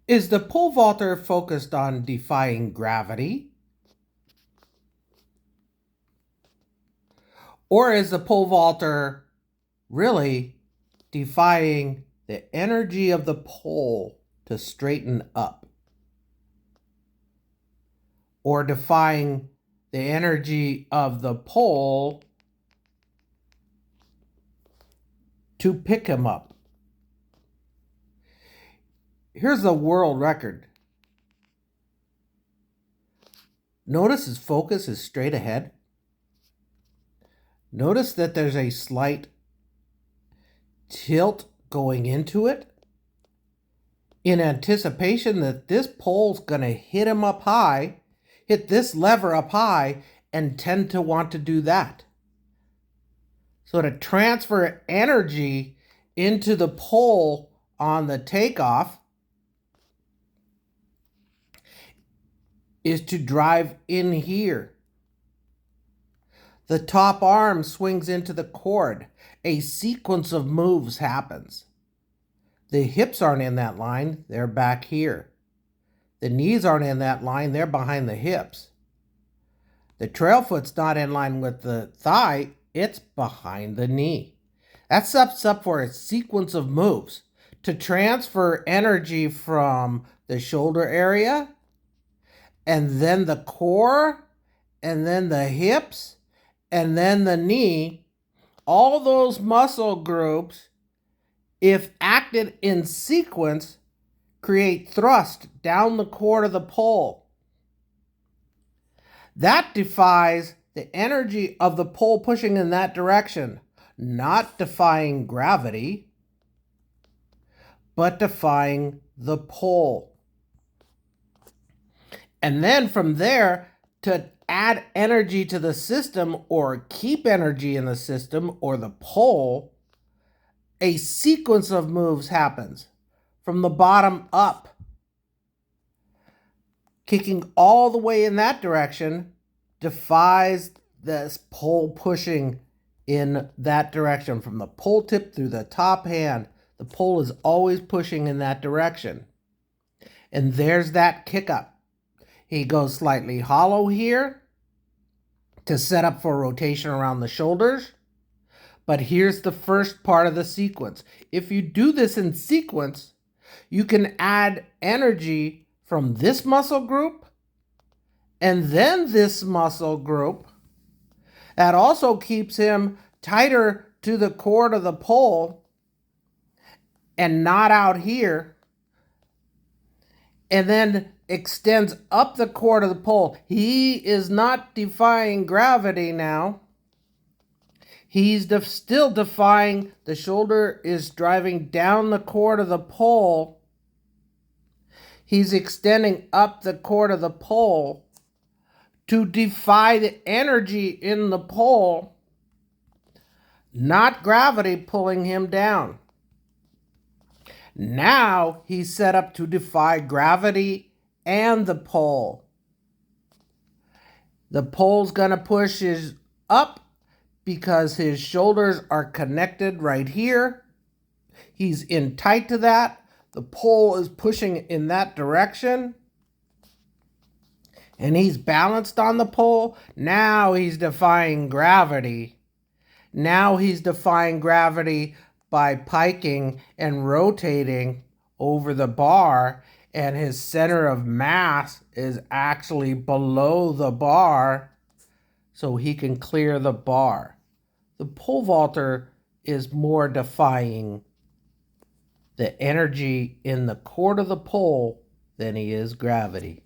Is the pole vaulter focused on defying gravity? Or is the pole vaulter really defying the energy of the pole to straighten up? Or defying the energy of the pole to pick him up? Here's the world record. Notice his focus is straight ahead. Notice that there's a slight tilt going into it in anticipation that this pole's going to hit him up high, hit this lever up high, and tend to want to do that. So to transfer energy into the pole on the takeoff is to drive in here. The top arm swings into the cord. A sequence of moves happens. The hips aren't in that line, they're back here. The knees aren't in that line, they're behind the hips. The trail foot's not in line with the thigh, it's behind the knee. That sets up for a sequence of moves to transfer energy from the shoulder area, and then the core, and then the hips, and then the knee. All those muscle groups, if acted in sequence, create thrust down the core of the pole. That defies the energy of the pole pushing in that direction, not defying gravity, but defying the pole. And then from there, to add energy to the system or keep energy in the system or the pole, a sequence of moves happens from the bottom up, kicking all the way in that direction defies this pole pushing in that direction. From the pole tip through the top hand, the pole is always pushing in that direction. And there's that kick up. He goes slightly hollow here to set up for rotation around the shoulders. But here's the first part of the sequence. If you do this in sequence, you can add energy from this muscle group and then this muscle group. That also keeps him tighter to the cord of the pole and not out here. And then extends up the cord of the pole. He is not defying gravity now. He's still defying. The shoulder is driving down the cord of the pole. He's extending up the cord of the pole to defy the energy in the pole, not gravity pulling him down. Now he's set up to defy gravity and the pole. The pole's going to push his up because his shoulders are connected right here. He's in tight to that. The pole is pushing in that direction. And he's balanced on the pole. Now he's defying gravity. Now he's defying gravity by piking and rotating over the bar, and his center of mass is actually below the bar, so he can clear the bar. The pole vaulter is more defying the energy in the cord of the pole than he is gravity.